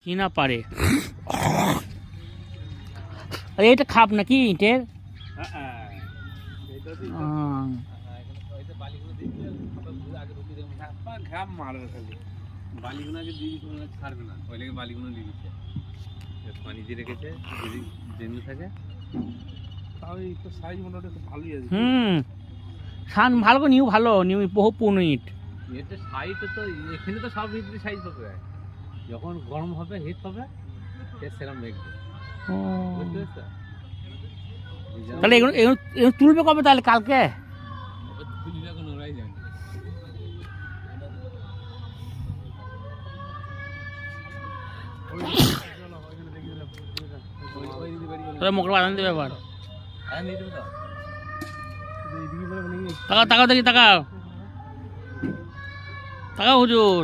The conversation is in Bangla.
কিনা পারে এটা খাপ নাকি ইটের বালিগুনাকে দিয়ে দিচ্ছে ছাড়বে না, ওই লেগে বালিগুলো দিয়ে দিচ্ছে, পানি দিয়ে রেখেছে যদি জেনে থাকে। তাও এই তো সাইজ মোটামুটি ভালোই আছে। সান ভালো করে নিউ ভালো নিউ বহু পুরনো ইট। এটা সাইজ তো এখানে তো সব ইটের সাইজ পাবে, যখন গরম হবে হিট হবে সেরকম দেখবে। বুঝতে পারছো? তাহলে এগুলো এগুলো তুলবে কবে তাহলে? কালকে তুলবে, এখন ওরাই জানে। মোকলা বাঁধান দেবে আবার। তাকাও তাকাও দেখি, তাকাও তাকাও হুজুর।